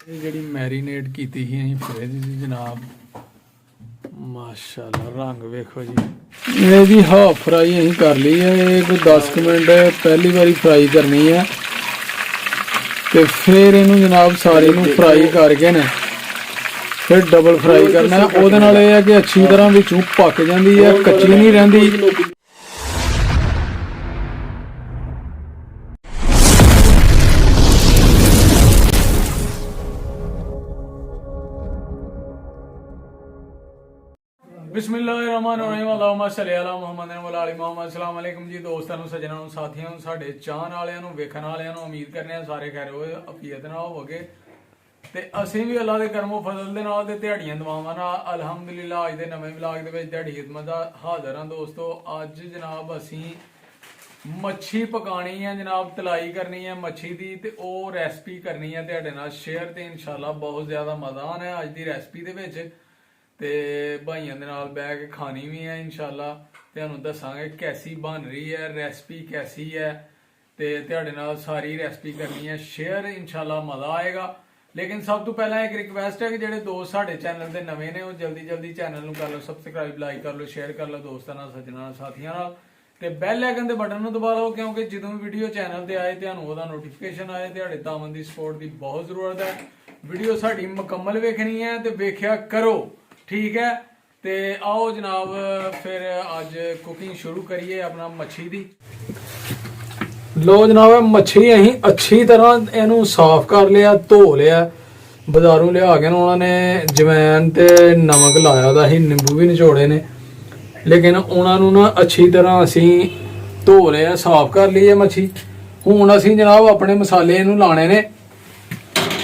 जी marinate की थी fridge जी जनाब, माशाल्लाह रंग वेखो जी। ये जी हाफ फ्राई अं कर ली है, ये कोई 10 मिनट पहली बारी फ्राई करनी है तो फिर इनू जनाब सारी फ्राई करके ने फिर डबल फ्राई करना है। ਉਹਦੇ ਨਾਲ ਇਹ ਹੈ कि अच्छी तरह ਵਿੱਚੋਂ पक जाती है, कच्ची नहीं रहती। बिस्मिल्लाहिर्रहमानिर्रहीम, अल्लाहुम्मा सल्ली अला मुहम्मद व अला मुहम्मद। अस्सलाम वालेकुम जी दोस्तों, सज्जनों, साथियों, साडे चाहण वालियां नूं, वेखण वालियां नूं, उम्मीद करने आ सारे खैर अफीयत नाल होवोगे ते असीं भी अल्लाह दे करमो फजल दे नाल ते दिहाड़ियां दुआवां नाल अल्हम्दुलिल्लाह अज दे नवें व्लॉग दे विच दिहाड़ी खिदमत दा हाज़र हां दोस्तों। अज जनाब असीं मच्छी पकानी है जनाब, तलाई करनी है मच्छी दी ते ओह रेसिपी करनी है तुहाडे नाल शेयर ते इंशाअल्लाह बहुत ज़्यादा मज़ा आना है अज दी रेसिपी दे विच ते भाइयों दे नाल बैठ के खानी भी है इंशाअल्लाह। तुहानूं दस्सांगे कैसी बन रही है, रेसिपी कैसी है ते तुहाडे नाल सारी रेसिपी करनी है शेयर, इंशाअल्लाह मज़ा आएगा। लेकिन सब तो पहला एक रिक्वेस्ट है कि ਜਿਹੜੇ दोस्त साडे चैनल ਦੇ नवे ने ਉਹ जल्दी जल्दी चैनल ਨੂੰ कर लो सबसक्राइब, लाइक कर लो, शेयर कर लो दोस्तों ਨਾਲ, ਸੱਜਣਾਂ ਨਾਲ, ਸਾਥੀਆਂ ਨਾਲ ਤੇ ਬੈਲ ਆਈਕਨ ਦੇ ਬਟਨ ਨੂੰ ਦਬਾ ਲਓ ਕਿਉਂਕਿ ਜਦੋਂ ਵੀ ਵੀਡੀਓ ਚੈਨਲ ਤੇ ਆਏ ਤੁਹਾਨੂੰ ਉਹਦਾ ਨੋਟੀਫਿਕੇਸ਼ਨ ਆਏ। ਤੁਹਾਡੇ ਤਾਮਨ ਦੀ ਸਪੋਰਟ ਦੀ ਬਹੁਤ ਜ਼ਰੂਰਤ ਹੈ। ਵੀਡੀਓ ਸਾਡੀ ਮੁਕੰਮਲ ਵੇਖਣੀ ਹੈ ਤੇ ਵੇਖਿਆ ਕਰੋ, ठीक है। तो आओ जनाब फिर अज कुकिंग शुरू करिए अपना मच्छी दी। लो जनाब मच्छी अहीं अच्छी तरह इनू साफ कर लिया, धो लिया, बाजारों लिया के उन्होंने जवैन ते नमक लाया दा ही, नींबू भी निचोड़े ने, लेकिन उन्होंने ना अच्छी तरह असी धो लिया, साफ कर ली है मच्छी। हुण असी जनाब अपने मसाले इनू लाने ने।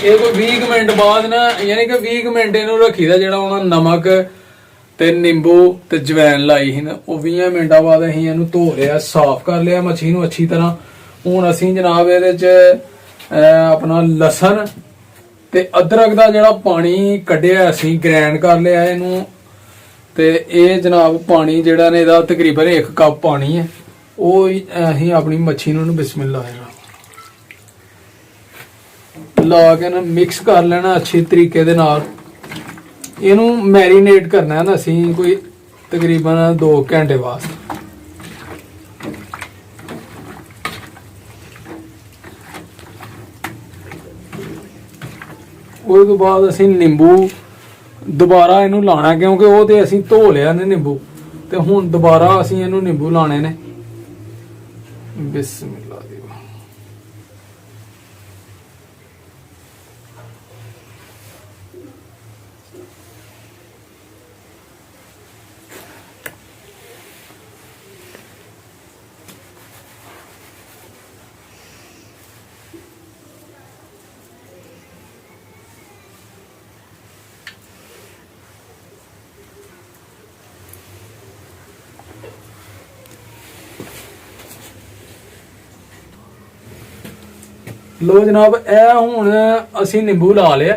ये कोई 20 मिनट बाद ना, यानी कि 20 मिनट इनू रखी दा, जेड़ा उन्होंने नमक ते नींबू ते जवैन लाई ही ना, वो 20 मिनटा बाद असीं इनू धो लिया, साफ कर लिया मच्छी नू अच्छी तरह। हुण असीं जनाब इहदे च अपना लसन ते अदरक दा जेड़ा पानी कड्ढिआ असीं ग्राइंड कर लिया इनू ते ये जनाब पानी जेड़ा ने इहदा तकरीबन 1 कप पानी है, वो असीं अपनी मच्छी नू बिस्मिल्लाह ला के ना मिक्स कर लेना अच्छी तरीके दे नाल। इनू मैरीनेट करना है ना असीं कोई तकरीबन 2 घंटे वास्ते। उस तो बाद असीं नींबू दोबारा इनू लाना क्योंकि वो तो असीं धो लिया ने नींबू, ते हुण दोबारा असीं इनू नींबू लाने ने। बिस्मिल्लाह दी लो जनाब ए हुण असी नींबू ला लिया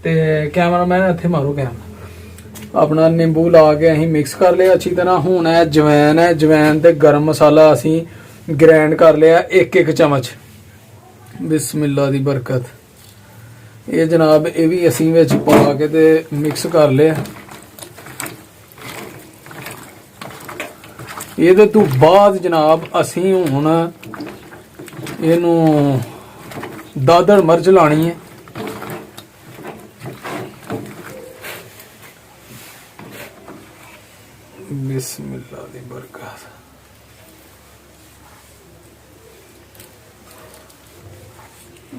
ते कैमरामैन इत्थे मारो कैमरा, अपना नींबू ला के असीं मिक्स कर लिया अच्छी तरह। हुण है जवैन ते गरम मसाला असीं ग्राइंड कर लिया 1-1 चमच। बिस्मिल्लाह दी बरकत। ये जनाब ये भी असीं विच पा के ते मिक्स कर लिया। ये तो बाद जनाब असीं हुण इनू दादड़ मिर्च लानी है। बिस्मिल्लाह दी बरकत।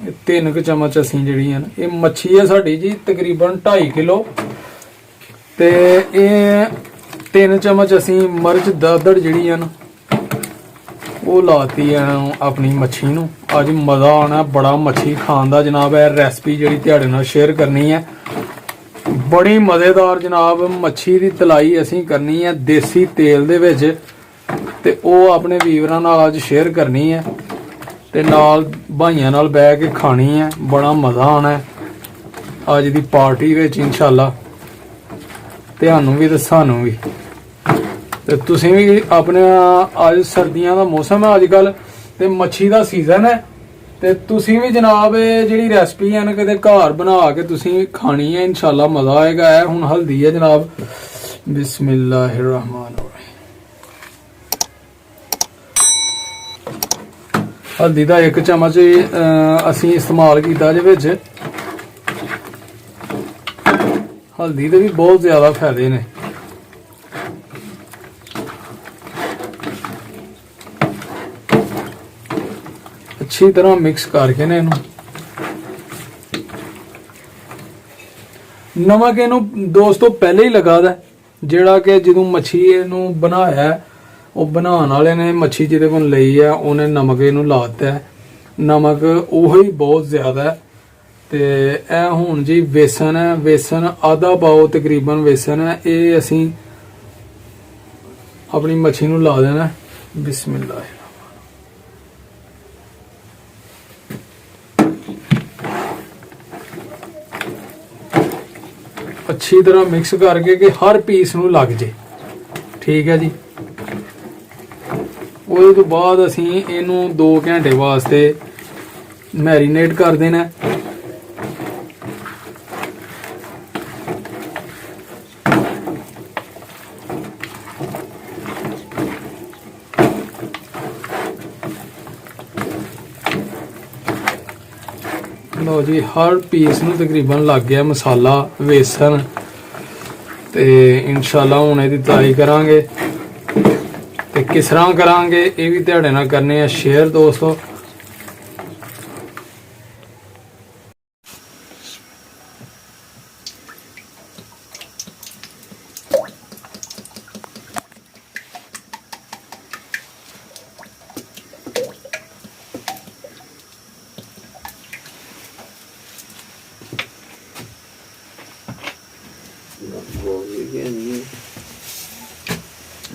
ये 3 चम्मच असीं जिहड़ी है ना, ये मच्छी है साडी जी तकरीबन 2.5 किलो ते ये 3 चम्मच असीं मिर्च दादड़ जिहड़ी है ना वो लाती है अपनी मच्छी नू। अज मज़ा आना बड़ा मच्छी खान दा जनाब। है रेसिपी जिहड़ी तुहाडे नाल शेयर करनी है, बड़ी मज़ेदार जनाब। मच्छी दी तलाई असीं करनी है देसी तेल दे विच ते ओह अपने वीवरां नाल अज शेयर करनी है ते नाल भाइयां नाल बैठ के खानी है। बड़ा मज़ा आना है अज दी पार्टी विच इंशाअल्लाह, तुहानूं भी ते सानूं भी। ते तुसीं भी अपने अज सर्दियां दा मौसम है अजकल ते मच्छी दा सीजन है ਤੇ ਤੁਸੀਂ ਵੀ ਜਨਾਬ ਇਹ ਜਿਹੜੀ ਰੈਸਪੀ ਹੈ ਨਾ ਕਿਤੇ ਘਰ ਬਣਾ ਕੇ ਤੁਸੀਂ ਖਾਣੀ ਹੈ, ਇਨਸ਼ਾਅੱਲਾ ਮਜ਼ਾ ਆਏਗਾ। ਹੈ ਹੁਣ ਹਲਦੀ ਹੈ ਜਨਾਬ, ਬਿਸਮਿल्लाहिर्रहमानिर्रहीम। हल्दी का 1 चम्मच असी इस्तेमाल किया जे विच। हल्दी के भी बहुत ज़्यादा फायदे ने। अच्छी तरह मिक्स करके ने इनू नमक इनू दोस्तों पहले ही लगा दा, जिहड़ा कि जदों मच्छी इनू बनाया वो बनाने वाले ने मच्छी जिहदे कोल लई है उन्हें नमक इनू ला दिता है। नमक उही बहुत ज़्यादा है। ते ए हुण जी बेसन है, बेसन आधा पाओ तकरीबन बेसन है, ये असी अपनी मच्छी नू ला देना है। बिस्मिल्लाह अच्छी तरह मिक्स करके कि हर पीस नू लग जे। ठीक है जी। ਉਹਦੇ ਤੋਂ ਬਾਅਦ ਅਸੀਂ ਇਹਨੂੰ 2 ਘੰਟੇ ਵਾਸਤੇ ਮੈਰੀਨੇਟ ਕਰ ਦੇਣਾ। ਲਓ ਜੀ ਹਰ ਪੀਸ ਨੂੰ ਤਕਰੀਬਨ ਲੱਗ ਗਿਆ ਮਸਾਲਾ ਵੇਸਣ ਤੇ ਇਨਸ਼ਾਅੱਲਾ ਹੁਣ ਇਹਦੀ ਤਿਆਰੀ ਕਰਾਂਗੇ। ਤੇ किस तरह करांगे ये भी तुहाडे नाल करने आ शेयर दोस्तों।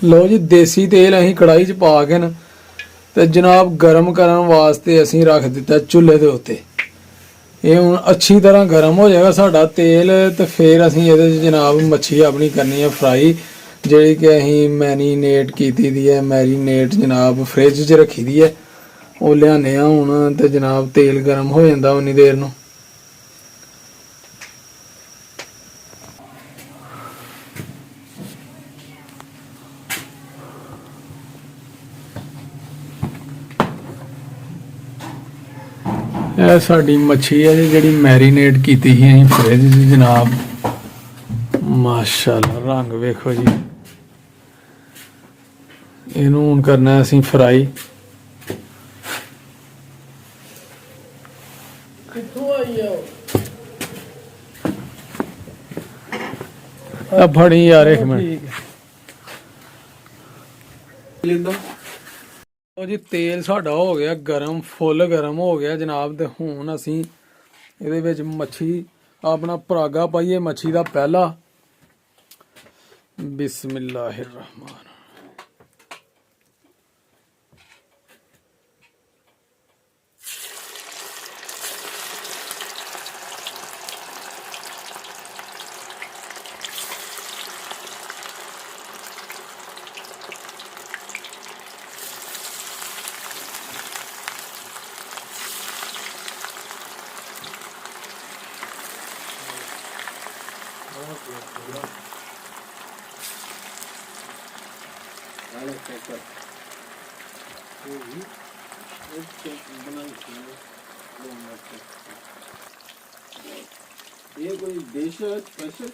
लो जी देसी तेल असीं कढ़ाई च पा के ना ते जनाब गर्म करन वास्ते असीं रख दिता चुल्हे दे उत्ते। ये हुण अच्छी तरह गर्म हो जाएगा साडा तेल ते फिर असीं इहदे च जनाब मच्छी अपनी करनी है फ्राई, जिहड़ी कि असीं मैरीनेट कीती दी है। मैरीनेट जनाब फ्रिज च रखी दी है, ओह लिआने आ हुण ते जनाब तेल गर्म हो जांदा उन्नी देर नूं। ਇਹ ਸਾਡੀ ਮੱਛੀ ਹੈ ਜੀ ਜਿਹੜੀ ਮੈਰੀਨੇਟ ਕੀਤੀ ਸੀ ਅਸੀਂ ਫਰਿੱਜ 'ਚ ਜਨਾਬ। ਮਾਸ਼ਾਅੱਲਾ ਰੰਗ ਵੇਖੋ ਜੀ। ਇਹਨੂੰ ਹੁਣ ਕਰਨਾ ਅਸੀਂ ਫਰਾਈ। ਆ ਫੜੀ ਯਾਰ ਇੱਕ ਮਿੰਟ। ਲਓ ਜੀ ਤੇਲ ਸਾਡਾ ਹੋ ਗਿਆ ਗਰਮ, ਫੁੱਲ ਗਰਮ ਹੋ ਗਿਆ ਜਨਾਬ। ਤੇ ਹੁਣ ਅਸੀਂ ਇਹਦੇ ਵਿੱਚ ਮੱਛੀ ਆਪਣਾ ਪਰਾਗਾ ਪਾਈਏ ਮੱਛੀ ਦਾ ਪਹਿਲਾ। ਬਿਸਮਿल्लाहिर्रहमान। ये कोई डिश है स्पेशल?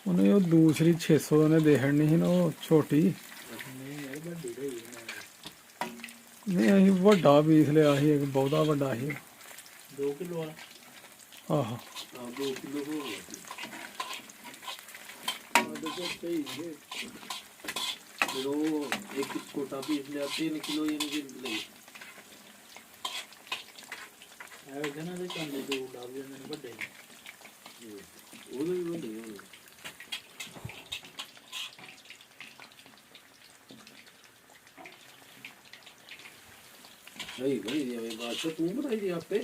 ਉਹਨੇ ਉਹ ਦੂਸਰੀ 600 ਨੇ ਦੇਖਣੀ ਸੀ ਨਾ ਉਹ ਛੋਟੀ। ਨਹੀਂ ਅਸੀਂ ਵੱਡਾ ਪੀਸ ਲਿਆ ਸੀ ਇੱਕ, ਬਹੁਤਾ ਵੱਡਾ ਸੀ। 2 ਕਿਲੋ ਆ। ਆਹੋ 2 ਕਿਲੋ ਹੋ ਗਿਆ। जो एक छोटा पीस ले 3 किलो यानी कि ले है जना दे कंडे जो डाल दे मैंने बड़े वो भी बड़े हो नहीं भाई ये बात तो तू बताई थी आपे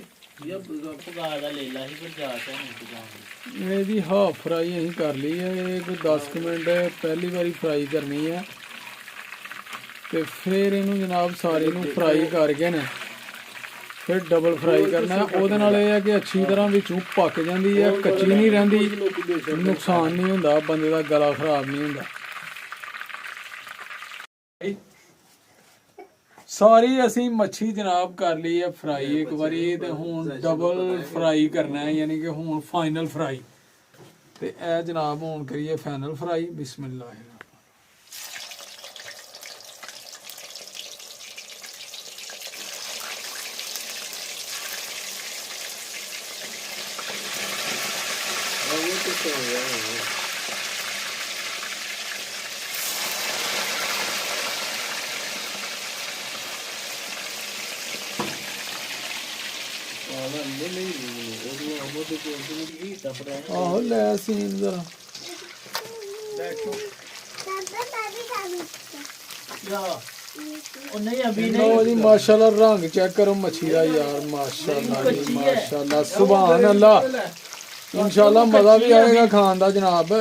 या ਪਕਾ ਦਾ ਲੈ ਲਾ ਸੀ ਪਰ ਜਾ ਕੇ ਨਹੀਂ ਪਕਾਉਣ ਇਹਦੀ ਹਾਫ ਫਰਾਈ ਅਸੀਂ ਕਰ ਲਈ ਹੈ। ਇਹ ਕੋਈ 10 ਕੁ ਮਿੰਟ ਪਹਿਲੀ ਵਾਰੀ ਫਰਾਈ ਕਰਨੀ ਹੈ ਤੇ ਫਿਰ ਇਹਨੂੰ ਜਨਾਬ ਸਾਰੀ ਨੂੰ ਫਰਾਈ ਕਰਕੇ ਨਾ ਫਿਰ ਡਬਲ ਫਰਾਈ ਕਰਨਾ ਹੈ। ਉਹਦੇ ਨਾਲ ਇਹ ਹੈ ਕਿ ਅੱਛੀ ਤਰ੍ਹਾਂ ਵਿੱਚੋਂ ਪੱਕ ਜਾਂਦੀ ਹੈ, ਕੱਚੀ ਨਹੀਂ ਰਹਿੰਦੀ, ਨੁਕਸਾਨ ਨਹੀਂ ਹੁੰਦਾ, ਬੰਦੇ ਦਾ ਗਲਾ ਖਰਾਬ ਨਹੀਂ ਹੁੰਦਾ। ਸਾਰੀ ਅਸੀਂ ਮੱਛੀ ਜਨਾਬ ਕਰ ਲਈ ਹੈ ਫਰਾਈ ਇੱਕ ਵਾਰੀ ਤੇ ਹੁਣ ਡਬਲ ਫਰਾਈ ਕਰਨਾ ਹੈ, ਯਾਨੀ ਕਿ ਹੁਣ ਫਾਈਨਲ ਫਰਾਈ। ਤੇ ਇਹ ਜਨਾਬ ਹੁਣ ਕਰੀਏ ਫਾਈਨਲ ਫਰਾਈ। ਬਿਸਮਿਲ੍ਲਾਹ। ਆਹੋ ਲੈ ਸੀਨ ਜ਼ਰਾ ਉਹ ਨਹੀਂ ਅਭੀ ਲੋ ਜੀ ਮਾਸ਼ਾਅੱਲਾ ਰੰਗ ਚੈੱਕ ਕਰੋ ਮੱਛੀ ਦਾ ਯਾਰ, ਮਾਸ਼ਾਅੱਲਾ ਜੀ ਮਾਸ਼ਾਅੱਲਾ ਸੁਭਾਨ ਅੱਲਾ। ਇਨਸ਼ਾਅੱਲਾ ਮਜ਼ਾ ਵੀ ਆਏਗਾ ਖਾਣ ਦਾ ਜਨਾਬ।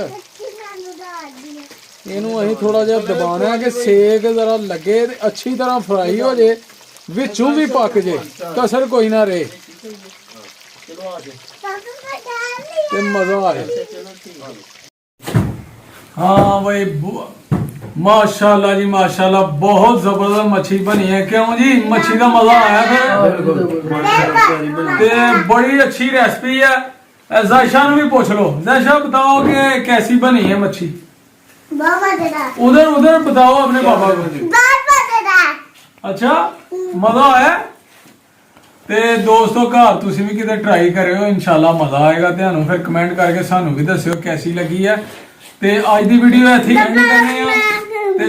ਇਹਨੂੰ ਅਸੀਂ ਥੋੜਾ ਜਿਹਾ ਦਬਾਉਣਾ ਹੈ ਕਿ ਸੇਕ ਜ਼ਰਾ ਲੱਗੇ ਤੇ ਅੱਛੀ ਤਰ੍ਹਾਂ ਫਰਾਈ ਹੋ ਜੇ, ਵਿੱਚੋਂ ਵੀ ਪੱਕ ਜੇ, ਕਸਰ ਕੋਈ ਨਾ ਰਹੇ ਚਲੋ ਆ ਜਾ ਤੇ ਮਜ਼ਾ ਆਏ। ਚਲੋ ਠੀਕ हाँ भाई माशाल्लाह जी माशाल्लाह बहुत जबरदस्त मच्छी बनी है। क्यों जी मच्छी का मजा आया फिर ते बड़ी अच्छी रेसिपी है। जायशा ने भी पूछ लो, जायशा बताओ कि कैसी बनी है मच्छी। उधर उधर बताओ अपने पापा को। अच्छा मजा आया ਤੇ ਦੋਸਤੋ ਘਰ ਤੁਸੀਂ ਵੀ ਕਿਤੇ ਟਰਾਈ ਕਰਿਓ, ਇਨਸ਼ਾਅੱਲਾ ਮਜ਼ਾ ਆਏਗਾ। ਤੁਹਾਨੂੰ ਫਿਰ ਕਮੈਂਟ ਕਰਕੇ ਸਾਨੂੰ ਵੀ ਦੱਸਿਓ ਕੈਸੀ ਲੱਗੀ ਹੈ। ਤੇ ਅੱਜ ਦੀ ਵੀਡੀਓ ਇੱਥੇ ਐਂਡ ਕਰਨੇ ਆ ਤੇ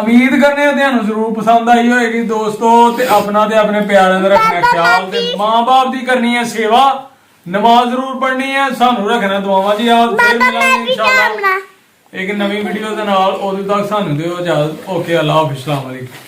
ਉਮੀਦ ਕਰਨੇ ਆ ਤੁਹਾਨੂੰ ਜ਼ਰੂਰ ਪਸੰਦ ਆਈ ਹੋਏਗੀ ਦੋਸਤੋ। ਤੇ ਆਪਣਾ ਤੇ ਆਪਣੇ ਪਿਆਰਿਆਂ ਦਾ ਰੱਖਣਾ ਖਿਆਲ ਤੇ ਮਾਂ-ਬਾਪ ਦੀ ਕਰਨੀ ਹੈ ਸੇਵਾ, ਨਮਾਜ਼ ਜ਼ਰੂਰ ਪੜ੍ਹਨੀ ਹੈ, ਸਾਨੂੰ ਰੱਖਣਾ ਦੁਆਵਾਂ 'ਚ ਯਾਦ। ਫਿਰ ਮਿਲਾਂਗੇ ਇਨਸ਼ਾਅੱਲਾ ਇੱਕ ਨਵੀਂ ਵੀਡੀਓ ਦੇ ਨਾਲ। ਉਦੋਂ ਤੱਕ ਸਾਨੂੰ ਦਿਓ ਇਜਾਜ਼ਤ। ਓਕੇ, ਅੱਲਾਹ ਹਾਫਿਜ਼, अस्सलाम वालेकुम।